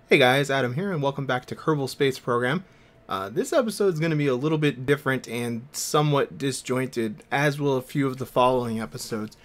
Hey guys, Adam here, and welcome back to Kerbal Space Program. This episode is going to be a little bit different and somewhat disjointed, as will a few of the following episodes.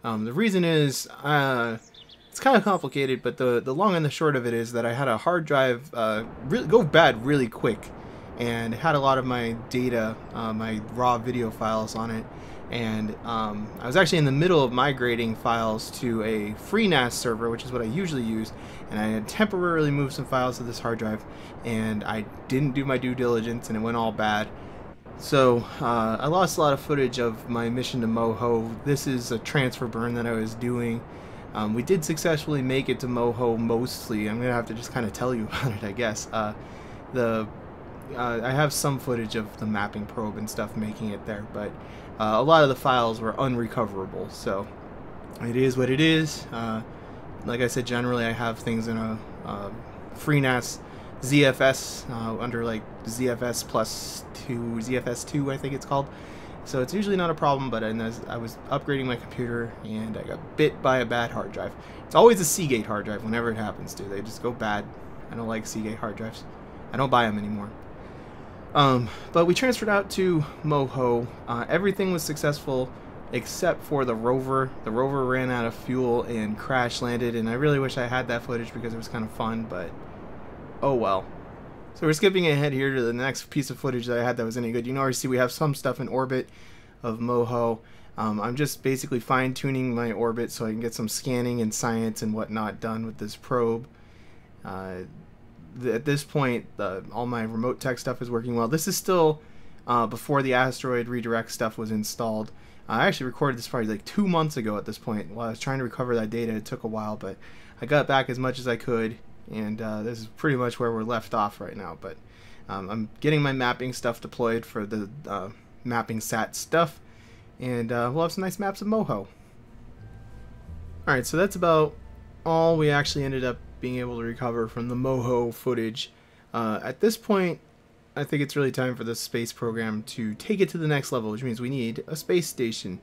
The reason is, it's kind of complicated, but the long and the short of it is that I had a hard drive go bad really quick, and it had a lot of my data, my raw video files on it, and I was actually in the middle of migrating files to a FreeNAS server, which is what I usually use, and I had temporarily moved some files to this hard drive, and I didn't do my due diligence, and it went all bad. So I lost a lot of footage of my mission to Moho. This is a transfer burn that I was doing. We did successfully make it to Moho mostly. I'm gonna have to just kind of tell you about it, I guess. I have some footage of the mapping probe and stuff making it there, but a lot of the files were unrecoverable, so it is what it is. Like I said, generally I have things in a FreeNAS ZFS under like ZFS plus 2, ZFS2 I think it's called. So it's usually not a problem, but as I was upgrading my computer and I got bit by a bad hard drive. It's always a Seagate hard drive whenever it happens to. They just go bad. I don't like Seagate hard drives. I don't buy them anymore. But we transferred out to Moho. Everything was successful except for the rover. The rover ran out of fuel and crash landed, and I really wish I had that footage because it was kind of fun, but oh well. So we're skipping ahead here to the next piece of footage that I had that was any good. You can already see we have some stuff in orbit of Moho. I'm just basically fine-tuning my orbit so I can get some scanning and science and whatnot done with this probe. At this point, all my remote tech stuff is working well. This is still before the asteroid redirect stuff was installed. I actually recorded this probably like 2 months ago at this point. While I was trying to recover that data, it took a while, but I got back as much as I could, and this is pretty much where we're left off right now. But I'm getting my mapping stuff deployed for the mapping sat stuff, and we'll have some nice maps of Moho. Alright, so that's about all we actually ended up being able to recover from the Moho footage. At this point, I think it's really time for the space program to take it to the next level, which means we need a space station.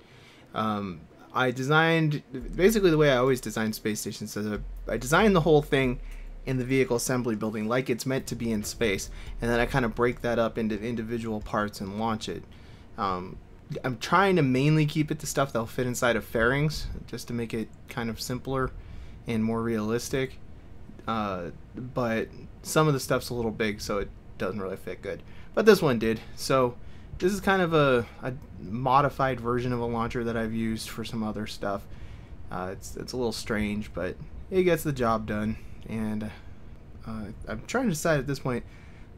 I designed, basically the way I always design space stations, so I designed the whole thing in the vehicle assembly building like it's meant to be in space, and then I kind of break that up into individual parts and launch it. I'm trying to mainly keep it to stuff that'll fit inside of fairings, just to make it kind of simpler and more realistic. But some of the stuff's a little big, so it doesn't really fit good. But this one did. So this is kind of a modified version of a launcher that I've used for some other stuff. It's a little strange, but it gets the job done. And I'm trying to decide at this point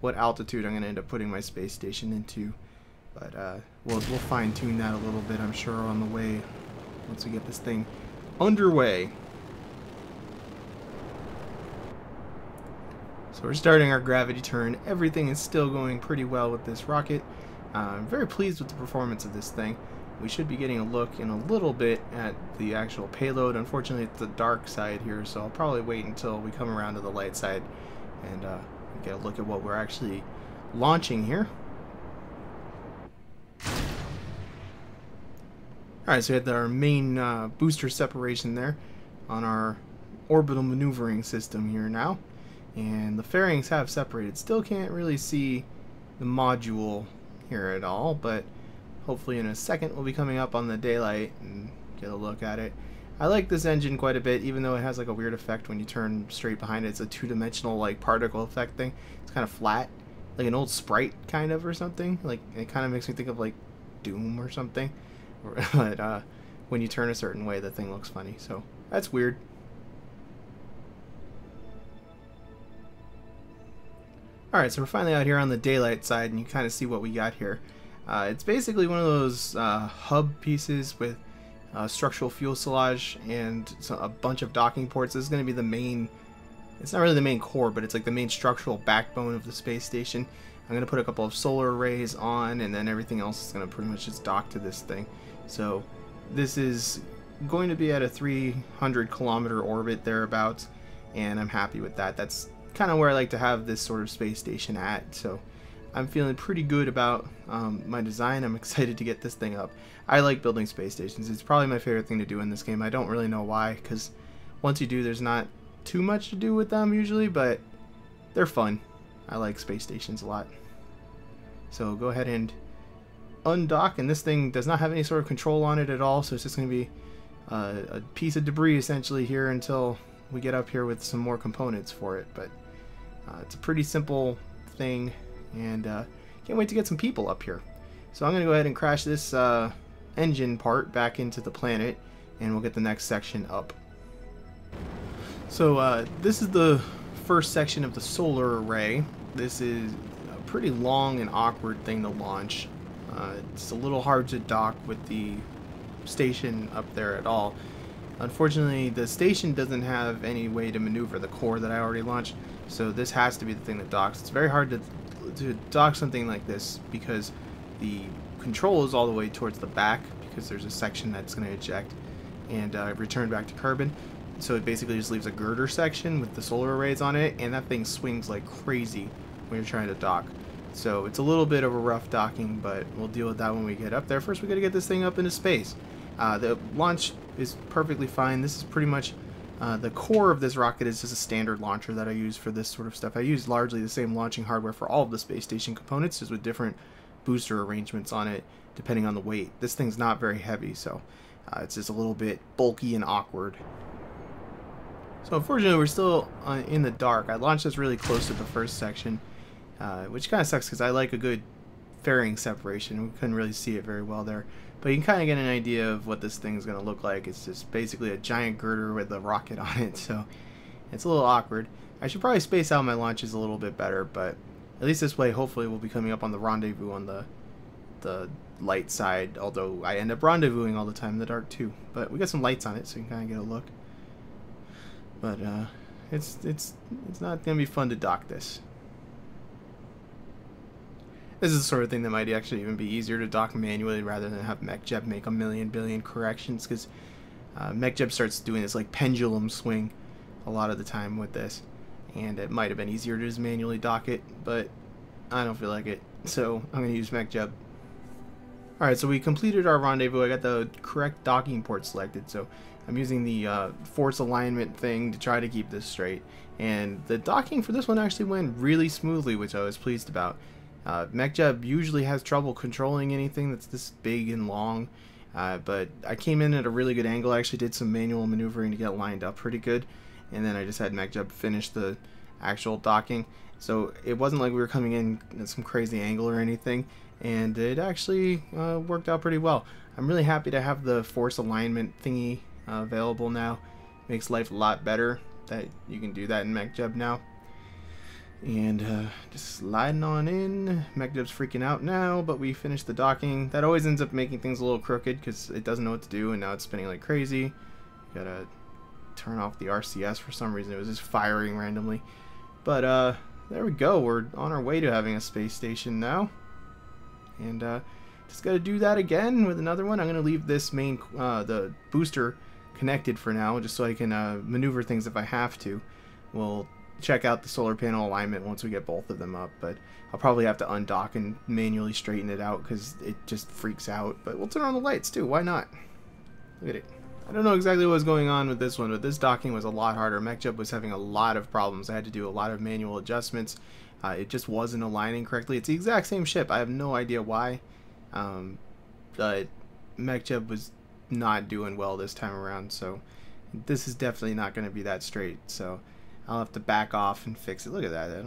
what altitude I'm going to end up putting my space station into. But we'll fine-tune that a little bit, I'm sure, on the way once we get this thing underway. So we're starting our gravity turn. Everything is still going pretty well with this rocket. I'm very pleased with the performance of this thing. We should be getting a look in a little bit at the actual payload. Unfortunately, it's the dark side here, so I'll probably wait until we come around to the light side and get a look at what we're actually launching here. Alright, so we had our main booster separation there on our orbital maneuvering system here now. And the fairings have separated. Still can't really see the module here at all, but hopefully in a second we'll be coming up on the daylight and get a look at it. I like this engine quite a bit, even though it has like a weird effect when you turn straight behind it. It's a two-dimensional like particle effect thing. It's kind of flat, like an old Sprite kind of or something. Like it kind of makes me think of like Doom or something. But when you turn a certain way, the thing looks funny. So that's weird. Alright, so we're finally out here on the daylight side, and you kind of see what we got here. It's basically one of those hub pieces with structural fuselage and a bunch of docking ports. This is going to be the main, it's not really the main core, but it's like the main structural backbone of the space station. I'm going to put a couple of solar arrays on, and then everything else is going to pretty much just dock to this thing. So this is going to be at a 300-kilometer orbit thereabouts, and I'm happy with that. That's kind of where I like to have this sort of space station at, so I'm feeling pretty good about my design. I'm excited to get this thing up. I like building space stations. It's probably my favorite thing to do in this game. I don't really know why, because once you do, there's not too much to do with them usually, but they're fun. I like space stations a lot. So go ahead and undock, and this thing does not have any sort of control on it at all, so it's just going to be a piece of debris essentially here until we get up here with some more components for it. But it's a pretty simple thing, and can't wait to get some people up here. So I'm going to go ahead and crash this engine part back into the planet, and we'll get the next section up. So this is the first section of the solar array. This is a pretty long and awkward thing to launch. It's a little hard to dock with the station up there at all. Unfortunately, the station doesn't have any way to maneuver the core that I already launched, so this has to be the thing that docks. It's very hard to dock something like this because the control is all the way towards the back, because there's a section that's going to eject and return back to Kerbal. So it basically just leaves a girder section with the solar arrays on it, and that thing swings like crazy when you're trying to dock. So it's a little bit of a rough docking, but we'll deal with that when we get up there. First, we got to get this thing up into space. The launch is perfectly fine. This is pretty much the core of this rocket is just a standard launcher that I use for this sort of stuff. I use largely the same launching hardware for all of the space station components, just with different booster arrangements on it depending on the weight. This thing's not very heavy, so it's just a little bit bulky and awkward. So unfortunately, we're still in the dark. I launched this really close to the first section, which kind of sucks because I like a good fairing separation. We couldn't really see it very well there, but you can kind of get an idea of what this thing's going to look like. It's just basically a giant girder with a rocket on it, so it's a little awkward. I should probably space out my launches a little bit better, but at least this way, hopefully we'll be coming up on the rendezvous on the light side, although I end up rendezvousing all the time in the dark too. But we got some lights on it, so you can kind of get a look. But it's not gonna be fun to dock this. This is the sort of thing that might actually even be easier to dock manually rather than have MechJeb make a million billion corrections, because MechJeb starts doing this like pendulum swing a lot of the time with this, and it might have been easier to just manually dock it, but I don't feel like it, so I'm gonna use MechJeb. Alright, so we completed our rendezvous. I got the correct docking port selected, so I'm using the force alignment thing to try to keep this straight. And the docking for this one actually went really smoothly, which I was pleased about. MechJeb usually has trouble controlling anything that's this big and long, but I came in at a really good angle. I actually did some manual maneuvering to get lined up pretty good, and then I just had MechJeb finish the actual docking. So it wasn't like we were coming in at some crazy angle or anything, and it actually worked out pretty well. I'm really happy to have the force alignment thingy available now. Makes life a lot better that you can do that in MechJeb now. And just sliding on in. MechJeb's freaking out now, but we finished the docking. That always ends up making things a little crooked because it doesn't know what to do, and now it's spinning like crazy. Gotta turn off the RCS for some reason. It was just firing randomly. But there we go. We're on our way to having a space station now. And just gotta do that again with another one. I'm gonna leave this main the booster connected for now, just so I can maneuver things if I have to. We'll check out the solar panel alignment once we get both of them up, but I'll probably have to undock and manually straighten it out because it just freaks out. But we'll turn on the lights too. Why not? Look at it. I don't know exactly what was going on with this one, but this docking was a lot harder. MechJeb was having a lot of problems. I had to do a lot of manual adjustments. It just wasn't aligning correctly. It's the exact same ship. I have no idea why. But MechJeb was not doing well this time around, so this is definitely not going to be that straight. So I'll have to back off and fix it. Look at that.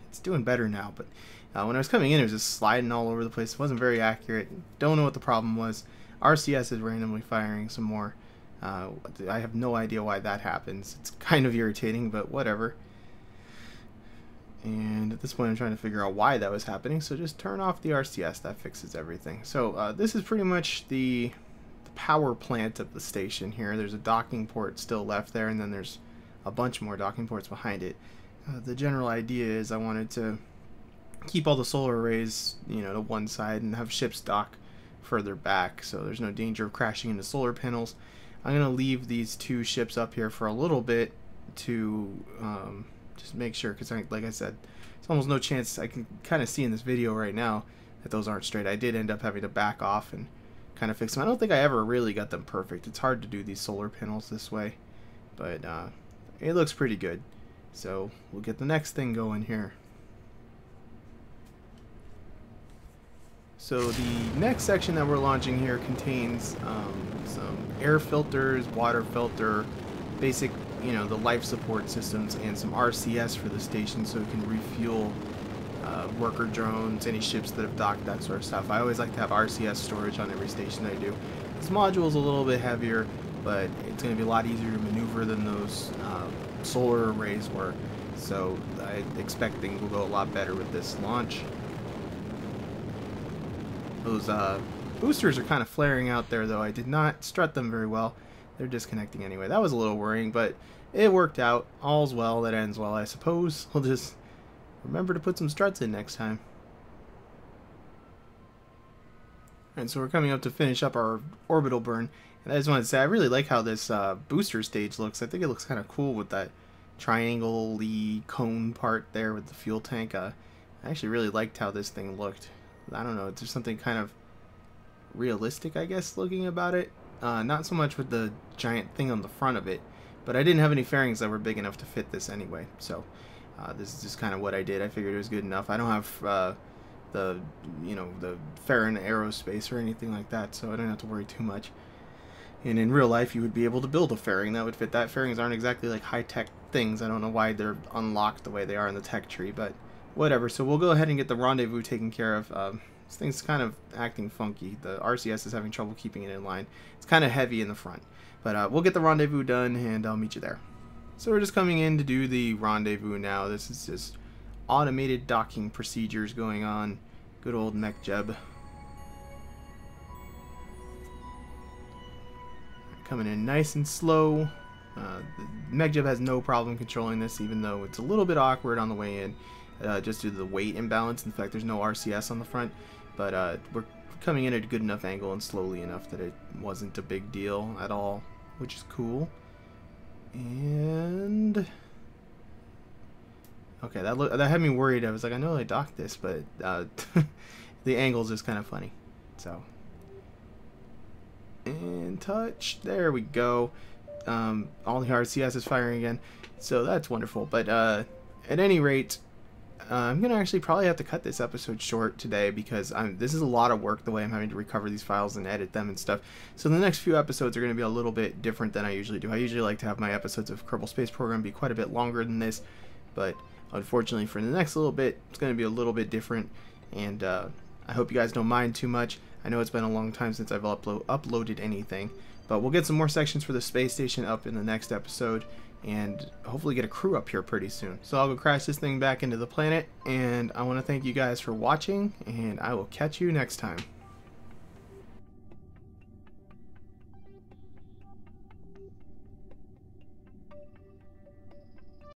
It's doing better now, but when I was coming in, it was just sliding all over the place. It wasn't very accurate. Don't know what the problem was. RCS is randomly firing some more. I have no idea why that happens. It's kind of irritating, but whatever. And at this point, I'm trying to figure out why that was happening. So just turn off the RCS. That fixes everything. So this is pretty much the power plant of the station here. There's a docking port still left there, and then there's a bunch more docking ports behind it. The general idea is I wanted to keep all the solar arrays, you know, to one side and have ships dock further back, so there's no danger of crashing into solar panels. I'm going to leave these two ships up here for a little bit to just make sure, because like I said, there's almost no chance. I can kind of see in this video right now that those aren't straight. I did end up having to back off and kind of fix them. I don't think I ever really got them perfect. It's hard to do these solar panels this way, but it looks pretty good. So we'll get the next thing going here. So the next section that we're launching here contains some air filters, water filter, basic, the life support systems, and some RCS for the station so it can refuel worker drones, any ships that have docked, that sort of stuff. I always like to have RCS storage on every station I do. This module is a little bit heavier, but it's going to be a lot easier to maneuver than those solar arrays were. So I expect things will go a lot better with this launch. Those boosters are kind of flaring out there, though. I did not strut them very well. They're disconnecting anyway. That was a little worrying, but it worked out. All's well that ends well, I suppose. We'll just remember to put some struts in next time. And so we're coming up to finish up our orbital burn. And I just wanted to say, I really like how this booster stage looks. I think it looks kind of cool with that triangle-y cone part there with the fuel tank. I actually really liked how this thing looked. I don't know, there's something kind of realistic, I guess, looking about it. Not so much with the giant thing on the front of it, but I didn't have any fairings that were big enough to fit this anyway. So this is just kind of what I did. I figured it was good enough. I don't have the fairing aerospace or anything like that, so I don't have to worry too much. And in real life, you would be able to build a fairing that would fit that. Fairings aren't exactly like high-tech things. I don't know why they're unlocked the way they are in the tech tree, but whatever. So we'll go ahead and get the rendezvous taken care of. This thing's kind of acting funky. The RCS is having trouble keeping it in line. It's kind of heavy in the front. But we'll get the rendezvous done, and I'll meet you there. So we're just coming in to do the rendezvous now. This is just automated docking procedures going on. Good old MechJeb. Coming in nice and slow. The MechJeb has no problem controlling this, even though it's a little bit awkward on the way in. Just due to the weight imbalance. In fact, there's no RCS on the front, but we're coming in at a good enough angle and slowly enough that it wasn't a big deal at all, which is cool. And okay, that had me worried. I was like, I know I docked this, but the angle's just kind of funny. So, and touch, there we go. All the RCS is firing again, so that's wonderful. But at any rate, I'm going to actually probably have to cut this episode short today because this is a lot of work the way I'm having to recover these files and edit them and stuff. So the next few episodes are going to be a little bit different than I usually do. I usually like to have my episodes of Kerbal Space Program be quite a bit longer than this, but unfortunately for the next little bit, it's going to be a little bit different, and I hope you guys don't mind too much. I know it's been a long time since I've uploaded anything, but we'll get some more sections for the space station up in the next episode, and hopefully get a crew up here pretty soon. So I'll go crash this thing back into the planet, and I want to thank you guys for watching, and I will catch you next time.